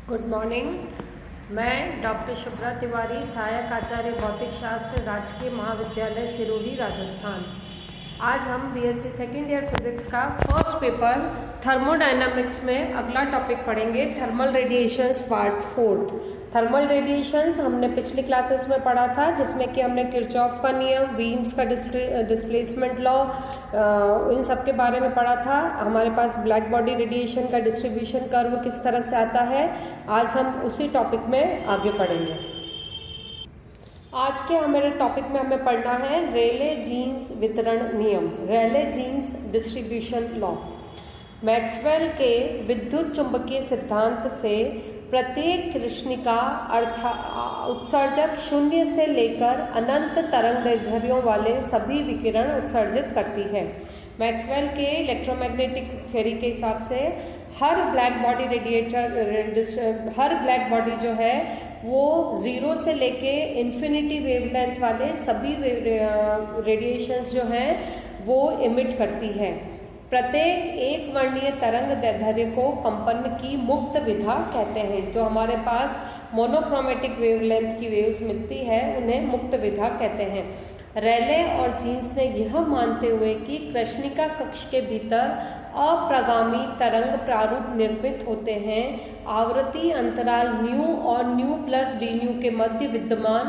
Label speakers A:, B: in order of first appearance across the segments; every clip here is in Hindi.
A: Good morning. मैं डॉक्टर शुभ्रा तिवारी, सहायक आचार्य भौतिक शास्त्र, राजकीय महाविद्यालय सिरोही, राजस्थान। आज हम बीएससी सेकेंड ईयर फिजिक्स का फर्स्ट पेपर थर्मोडायनामिक्स में अगला टॉपिक पढ़ेंगे, thermal radiations part 4। Thermal radiations हमने पिछली क्लासेस में पढ़ा था, जिसमें कि हमने किरचॉफ का नियम, वीन्स का डिस्प्लेसमेंट लॉ, इन सब के बारे में पढ़ा था। हमारे पास ब्लैक बॉडी रेडिएशन का डिस्ट्रीब्यूशन कर्व किस तरह से आता है, आज हम उसी टॉपिक में आगे पढ़ेंगे। आज के हमारे टॉपिक में हमें पढ़ना है रेले जीन्स वितरण नियम, रेले जीन्स डिस्ट्रीब्यूशन लॉ। मैक्सवेल के विद्युत चुंबकीय सिद्धांत से प्रत्येक कृष्णिका अर्थात उत्सर्जक शून्य से लेकर अनंत तरंग दैर्ध्यों वाले सभी विकिरण उत्सर्जित करती है। मैक्सवेल के इलेक्ट्रोमैग्नेटिक थ्योरी के हिसाब से हर ब्लैक बॉडी जो है वो 0 से लेके इन्फिनिटी वेवलेंथ वाले सभी रेडिएशंस जो हैं वो इमिट करती है। प्रत्येक एक वर्णीय तरंग दैर्ध्य को कंपन की मुक्त विधा कहते हैं। जो हमारे पास मोनोक्रोमेटिक वेवलेंथ की वेव्स मिलती है उन्हें मुक्त विधा कहते हैं। रेले और जीन्स ने यह मानते हुए कि कृष्णिका कक्ष के भीतर अप्रगामी तरंग प्रारूप निर्मित होते हैं, आवृत्ति अंतराल न्यू और न्यू प्लस डी न्यू के मध्य विद्यमान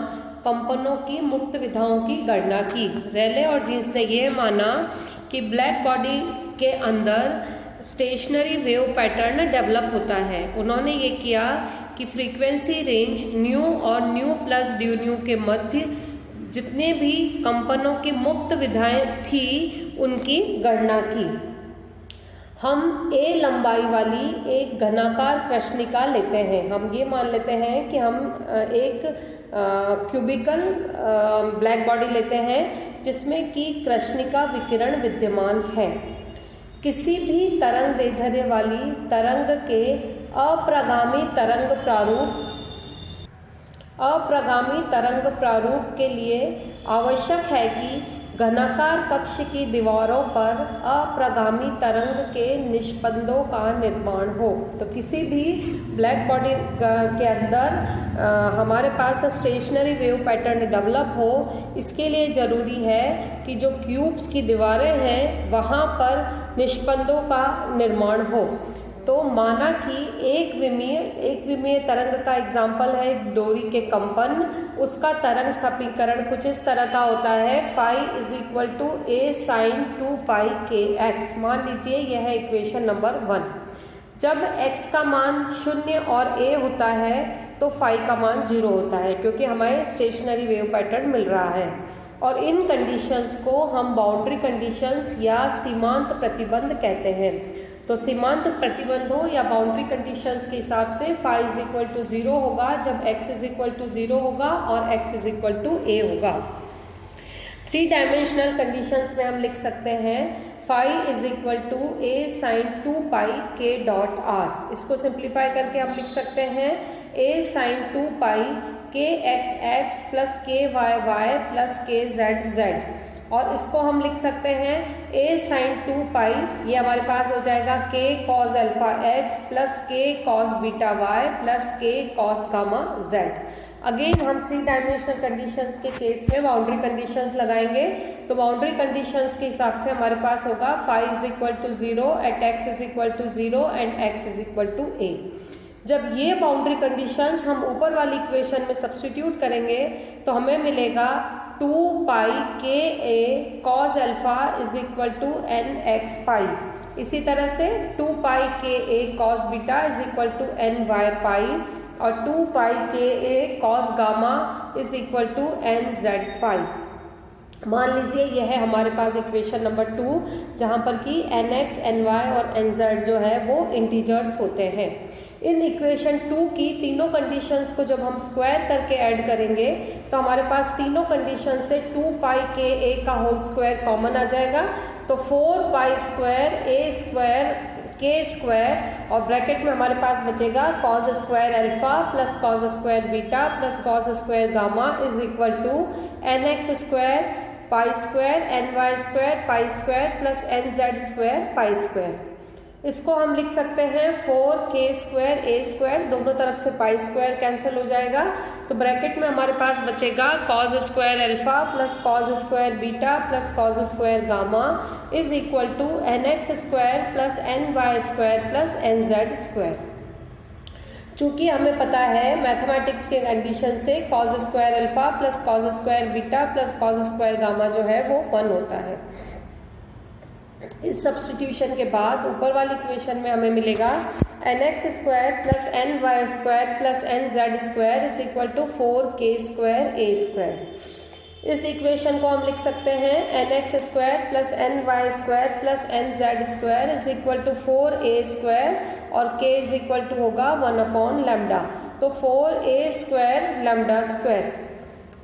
A: कंपनों की मुक्त विधाओं की गणना की। रेले और जीन्स ने यह माना कि ब्लैक बॉडी के अंदर स्टेशनरी वेव पैटर्न डेवलप होता है। उन्होंने ये किया कि फ्रीक्वेंसी रेंज न्यू और न्यू प्लस डी न्यू के मध्य जितने भी कंपनों की मुक्त विधाएं थी उनकी गणना की। हम ए लंबाई वाली एक घनाकार कृष्णिका लेते हैं। हम ये मान लेते हैं कि हम एक क्यूबिकल ब्लैक बॉडी लेते हैं जिसमें कि कृष्णिका विकिरण विद्यमान है। किसी भी तरंग दैर्ध्य वाली तरंग के अप्रगामी तरंग प्रारूप के लिए आवश्यक है कि घनाकार कक्ष की दीवारों पर अप्रगामी तरंग के निष्पंदों का निर्माण हो। तो किसी भी ब्लैक बॉडी के अंदर हमारे पास स्टेशनरी वेव पैटर्न डेवलप हो, इसके लिए ज़रूरी है कि जो क्यूब्स की दीवारें हैं वहाँ पर निष्पंदों का निर्माण हो। तो माना कि एक विमीय तरंग का एग्जाम्पल है डोरी के कंपन, उसका तरंग समीकरण कुछ इस तरह का होता है, phi = a sin 2π kx। मान लीजिए यह है इक्वेशन नंबर 1। जब x का मान 0 और a होता है तो phi का मान 0 होता है, क्योंकि हमें स्टेशनरी वेव पैटर्न मिल रहा है। और इन कंडीशंस को हम बाउंड्री कंडीशंस या सीमांत प्रतिबंध कहते हैं। तो सीमांत प्रतिबंधों या बाउंड्री कंडीशंस के हिसाब से phi = 0 होगा जब x = 0 होगा और x = a होगा। 3 डायमेंशनल कंडीशंस में हम लिख सकते हैं phi = a sin 2π k.r। इसको सिंप्लीफाई करके हम लिख सकते हैं a sin 2π kxx + kyy + kzz। और इसको हम लिख सकते हैं a sin 2π, ये हमारे पास हो जाएगा k cos alpha x + k cos beta y + k cos gamma z। Again हम 3 डायमेंशनल कंडीशंस के केस में बाउंड्री कंडीशंस लगाएंगे। तो बाउंड्री कंडीशंस के हिसाब से हमारे पास होगा phi = 0 at x = 0 and x = a। जब ये बाउंड्री कंडीशंस हम ऊपर वाली इक्वेशन में सब्स्टिट्यूट करेंगे तो हमें मिलेगा 2π ka cos alpha = nxπ। इसी तरह से 2π ka cos beta = nyπ और 2π ka cos gamma = nzπ। मान लीजिए यह है हमारे पास इक्वेशन नंबर 2, जहाँ पर कि nx, ny और nz जो है वो इंटीजर्स होते हैं। इन इक्वेशन 2 की तीनों कंडीशंस को जब हम स्क्वायर करके ऐड करेंगे तो हमारे पास तीनों कंडीशन से 2π ka का होल स्क्वायर कॉमन आ जाएगा। तो 4π² a² k² और ब्रैकेट में हमारे पास बचेगा cos² alpha + cos² beta + cos² gamma = nx² π² ny² π² + nz² π²। इसको हम लिख सकते हैं 4k² दोनों तरफ से पाई स्क्वायर कैंसिल हो जाएगा। तो ब्रैकेट में हमारे पास बचेगा cos square alpha plus cos square beta plus cos square gamma is equal to nx square plus ny square plus nz square. चूंकि हमें पता है मैथमेटिक्स के कंडीशन से cos square alpha plus cos square beta plus cos square gamma जो है वो 1 होता है। इस सब्स्टिट्यूशन के बाद ऊपर वाली इक्वेशन में हमें मिलेगा nx square plus ny square plus nz square is equal to 4k² इस इक्वेशन को हम लिख सकते हैं nx square plus ny square plus nz square is equal to 4a² और k इज इक्वल टू होगा 1/λ। तो 4a² लैम्डा स्क्वायर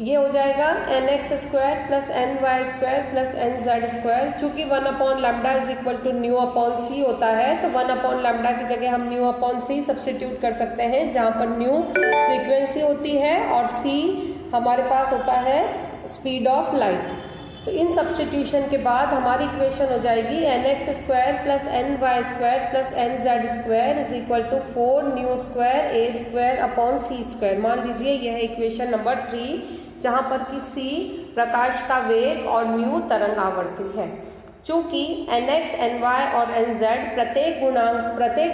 A: ये हो जाएगा nx square plus ny square plus nz square. चूंकि 1/λ is equal to nu upon C होता है तो 1/λ की जगह हम न्यू अपॉन सी सब्स्टिट्यूट कर सकते हैं, जहाँ पर न्यू फ्रीक्वेंसी होती है और सी हमारे पास होता है स्पीड ऑफ लाइट। तो इन सब्स्टिट्यूशन के बाद हमारी इक्वेशन हो जाएगी nx square plus ny square plus nz square is equal to 4 nu square a square upon c square. मान लीजिए यह है इक्वेशन नंबर 3, जहाँ पर कि c प्रकाश का वेग और न्यू तरंग आवर्ती है। चूंकि nx, ny और nz प्रत्येक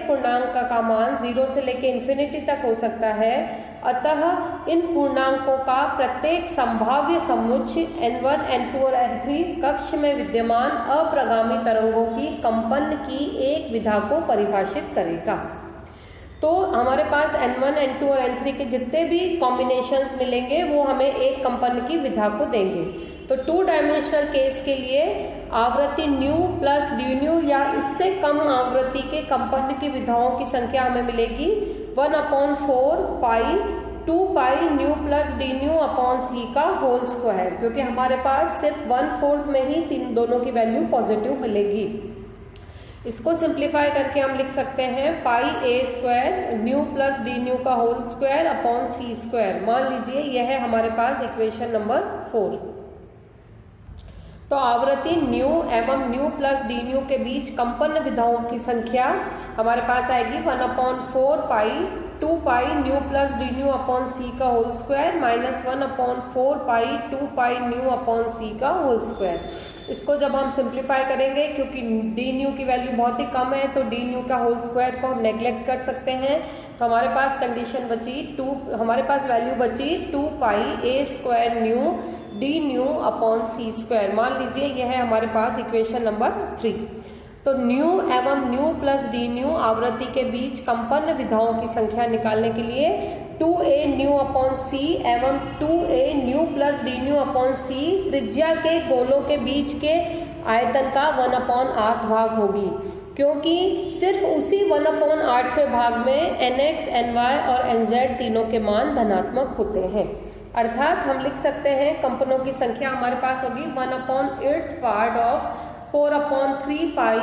A: पूर्णांक का मान 0 से लेकर इन्फिनिटी तक हो सकता है, अतः इन पूर्णांकों का प्रत्येक संभाव्य समुच्चय n1, n2 और n3 कक्ष में विद्यमान अप्रगामी तरंगों की कंपन की एक विधा को परिभाषित करेगा। तो हमारे पास n1, n2 और n3 के जितने भी कॉम्बिनेशंस मिलेंगे वो हमें एक कंपन की विधा को देंगे। तो 2 डायमेंशनल केस के लिए आवृत्ति न्यू प्लस डी न्यू या इससे कम आवृत्ति के कंपन की विधाओं की संख्या हमें मिलेगी 1/4 pi 2 pi nu plus D nu upon सी का होल स्क्वायर, क्योंकि हमारे पास सिर्फ 1/4 में ही दोनों की वैल्यू पॉजिटिव मिलेगी। इसको सिंप्लीफाई करके हम लिख सकते हैं पाई a square new plus D new का whole square upon c square. मान लीजिए यह है हमारे पास इक्वेशन नंबर 4। तो आवृत्ति न्यू एवं न्यू प्लस डी न्यू के बीच कंपन विधाओं की संख्या हमारे पास आएगी 1/4 pi 2 pi nu plus D nu upon सी का whole square minus 1/4 pi 2 pi nu upon सी का होल स्क्वायर। इसको जब हम सिंप्लीफाई करेंगे, क्योंकि डी न्यू की वैल्यू बहुत ही कम है तो डी न्यू का होल स्क्वायर को हम नेग्लेक्ट कर सकते हैं। तो हमारे पास कंडीशन बची हमारे पास वैल्यू बची 2 pi a square nu d nu upon c square. मान लीजिए यह है हमारे पास इक्वेशन नंबर 3। तो न्यू एवं न्यू प्लस डी न्यू आवृत्ति के बीच कंपन विधाओं की संख्या निकालने के लिए 2a न्यू अपॉन सी एवं 2a nu plus D nu upon सी त्रिज्या के गोलों के बीच के आयतन का 1/8 भाग होगी, क्योंकि सिर्फ उसी 1/8वें भाग में nx, ny और nz तीनों के मान धनात्मक होते हैं। अर्थात हम लिख सकते हैं कंपनों की संख्या हमारे पास होगी 1/8 part of 4/3 pi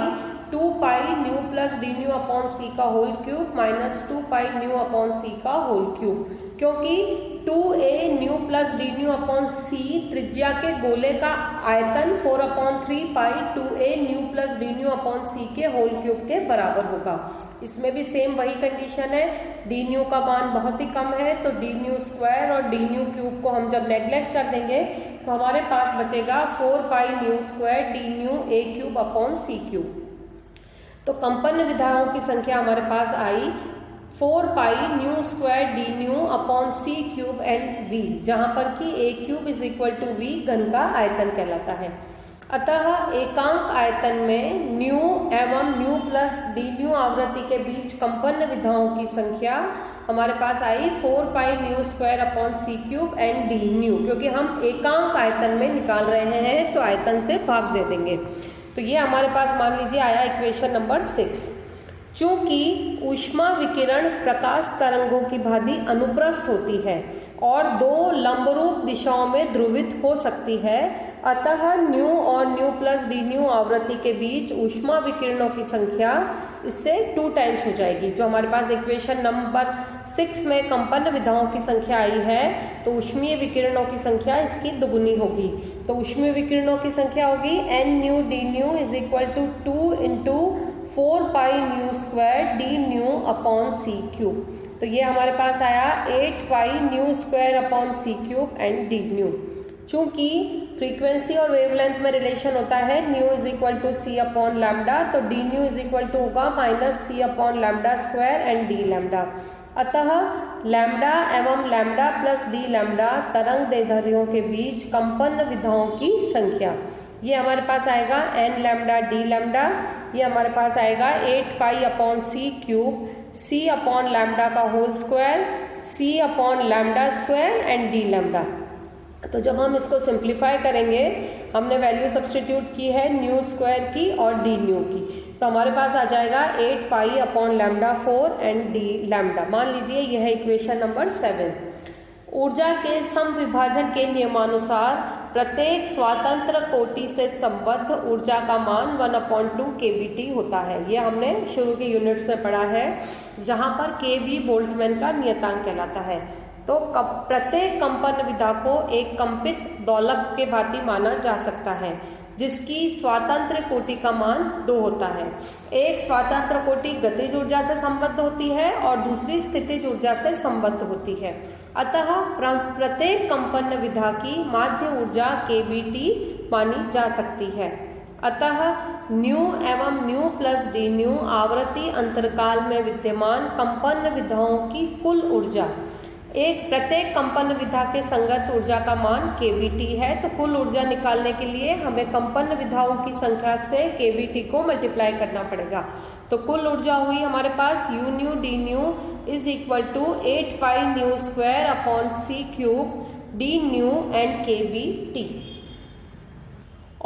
A: 2 pi nu plus D nu upon सी का whole cube minus 2 pi nu upon सी का होल क्यूब, क्योंकि 2a nu plus D nu upon सी त्रिज्या के गोले का आयतन 4/3 pi 2a nu plus D nu upon c के होल क्यूब के बराबर होगा। इसमें भी सेम वही कंडीशन है, डी न्यू का मान बहुत ही कम है तो डी न्यू स्क्वायर और डी न्यू क्यूब को हम जब नेग्लेक्ट कर देंगे तो हमारे पास बचेगा 4 pi nu square d nu a cube upon c cube. तो कंपन विधाओं की संख्या हमारे पास आई 4 pi nu square d nu upon c cube and v, जहाँ पर कि a cube is equal to v घन का आयतन कहलाता है। अतः एकांक आयतन में न्यू एवं न्यू प्लस डी न्यू आवृत्ति के बीच कंपन विधाओं की संख्या हमारे पास आई 4 pi nu square upon c cube and d nu, क्योंकि हम एकांक आयतन में निकाल रहे हैं तो आयतन से भाग दे देंगे। तो ये हमारे पास मान लीजिए आया इक्वेशन नंबर 6। चूंकि ऊष्मा विकिरण प्रकाश तरंगों की भांति अनुप्रस्थ होती है और 2 लंबरूप दिशाओं में ध्रुवित हो सकती है, अतः न्यू और न्यू प्लस डी न्यू आवृत्ति के बीच ऊष्मा विकिरणों की संख्या इससे 2 टाइम्स हो जाएगी। जो हमारे पास इक्वेशन नंबर 6 में कंपन विधाओं की संख्या आई है तो ऊष्मीय विकिरणों की संख्या इसकी दुगुनी होगी। तो ऊष्मीय विकिरणों की संख्या होगी n nu d nu is equal to 2 × 4 pi nu square d nu upon c cube. तो ये हमारे पास आया 8 pi nu square upon c cube and d nu. चूंकि फ्रीक्वेंसी और वेवलेंथ में रिलेशन होता है nu is equal to c upon lambda, तो d nu is equal to होगा minus c upon lambda square and d lambda. अतः लैम्डा एवं लैम्डा प्लस डी लैम्डा तरंग दैर्ध्यों के बीच कंपन विधाओं की संख्या। ये हमारे पास आएगा एन लैम्डा डी लैम्डा, ये हमारे पास आएगा 8 pi upon c cube, c upon lambda का whole square, c upon lambda square and d lambda. तो जब हम इसको सिंप्लीफाई करेंगे, हमने वैल्यू सब्सटीट्यूट की है न्यू स्क्वायर की और डी न्यू की, तो हमारे पास आ जाएगा 8 pi upon lambda 4 and d lambda. मान लीजिए यह है इक्वेशन नंबर 7। ऊर्जा के समविभाजन के नियमानुसार प्रत्येक स्वातंत्र कोटि से संबद्ध ऊर्जा का मान 1/2 kBt होता है। ये हमने शुरू के यूनिट्स में पढ़ा है, जहां पर kB बोल्ट्जमैन का नियतांक कहलाता है। तो प्रत्येक कंपन विधा को एक कंपित दोलक के भांति माना जा सकता है, जिसकी स्वातंत्र कोटि का मान 2 होता है। एक स्वातंत्र कोटि गतिज ऊर्जा से संबद्ध होती है और दूसरी स्थितिज ऊर्जा से संबद्ध होती है। अतः प्रत्येक कंपन विधा की माध्य ऊर्जा kBt मानी जा सकती है। अतः न्यू एवं न्यू प्लस डी न्यू आवृत्ति अंतरकाल में विद्यमान कंपन विधाओं की कुल ऊर्जा, प्रत्येक कंपन विधा के संगत ऊर्जा का मान kBt है। तो कुल ऊर्जा निकालने के लिए हमें कंपन विधाओं की संख्या से kBt को मल्टीप्लाई करना पड़ेगा। तो कुल ऊर्जा हुई हमारे पास u nu d nu is equal to 8 pi nu square upon c cube d nu and kBt।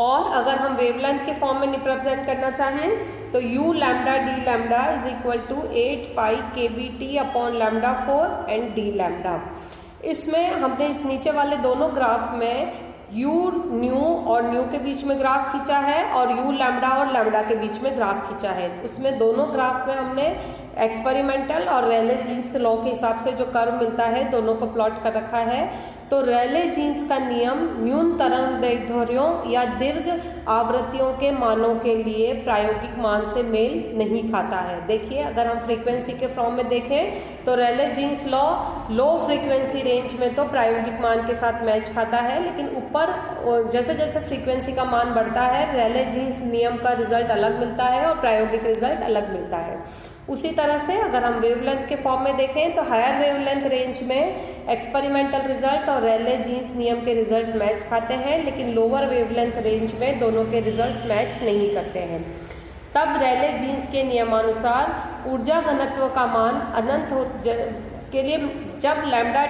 A: और अगर हम वेवलेंथ के फॉर्म में रिप्रेजेंट करना चाहें तो u lambda d lambda is equal to 8 pi kBt upon lambda 4 and d lambda. इसमें हमने इस नीचे वाले दोनों ग्राफ में u न्यू और न्यू के बीच में ग्राफ खींचा है और u लैम्डा और लैम्डा के बीच में ग्राफ खींचा है। उसमें दोनों ग्राफ में हमने एक्सपेरिमेंटल और रेले जीन्स लॉ के हिसाब से जो कर्व मिलता है दोनों को प्लॉट कर रखा है। तो रेले जीन्स का नियम न्यून तरंग दैर्ध्यों या दीर्घ आवृत्तियों के मानों के लिए प्रायोगिक मान से मेल नहीं खाता है। देखिए, अगर हम फ्रीक्वेंसी के फॉर्म में देखें तो Rayleigh Jeans law low frequency range में तो प्रायोगिक मान के साथ मैच खाता है, लेकिन ऊपर जैसे जैसे फ्रीक्वेंसी का मान बढ़ता है रेले जीन्स नियम का रिजल्ट अलग मिलता है और प्रायोगिक रिजल्ट अलग मिलता है। उसी तरह से अगर हम वेवलेंथ के फॉर्म में देखें तो हायर वेवलेंथ रेंज में एक्सपेरिमेंटल रिजल्ट और रेले जीन्स नियम के रिजल्ट मैच खाते हैं, लेकिन लोअर वेवलेंथ रेंज में दोनों के रिजल्ट्स मैच नहीं करते हैं। तब रेले जीन्स के नियमानुसार ऊर्जा घनत्व का मान अनंत के लिए जब लैम्डा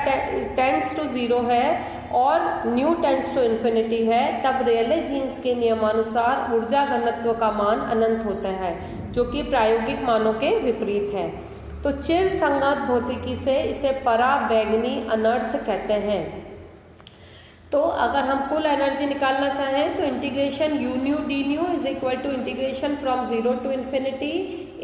A: टेंड्स टू 0 है और न्यू टेंड्स टू इन्फिनिटी है, तब रेले जीन्स के नियमानुसार ऊर्जा घनत्व का मान अनंत होता है, जो कि प्रायोगिक मानों के विपरीत है। तो चिर संगत भौतिकी से इसे पराबैंगनी अनर्थ कहते हैं। तो अगर हम कुल एनर्जी निकालना चाहें तो integration u nu d nu is equal to integration from 0 to infinity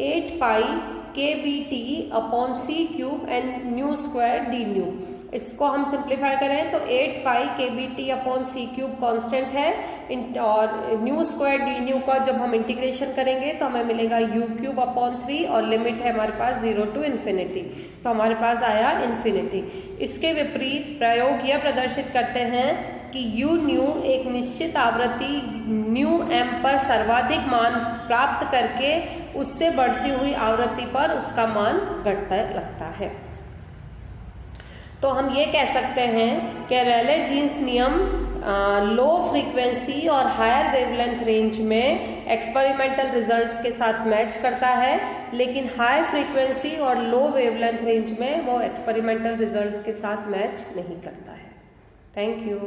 A: 8 pi kBt upon c cube and nu square d nu. इसको हम सिंप्लीफाई करें तो 8 pi kBt upon c cube constant है और न्यू स्क्वायर डी न्यू का जब हम इंटीग्रेशन करेंगे तो हमें मिलेगा u क्यूब अपॉन 3 और लिमिट है हमारे पास 0 टू इन्फिनिटी, तो हमारे पास आया इन्फिनिटी। इसके विपरीत प्रयोग यह प्रदर्शित करते हैं कि u न्यू एक निश्चित आवृत्ति न्यू एम पर सर्वाधिक मान प्राप्त करके उससे बढ़ती हुई आवृत्ति पर उसका मान घटता लगता है। तो हम ये कह सकते हैं कि रेले जीन्स नियम लो फ्रीक्वेंसी और हायर वेवलेंथ रेंज में एक्सपेरिमेंटल रिजल्ट्स के साथ मैच करता है, लेकिन हाई फ्रीक्वेंसी और लो वेवलेंथ रेंज में वो एक्सपेरिमेंटल रिजल्ट्स के साथ मैच नहीं करता है। Thank you.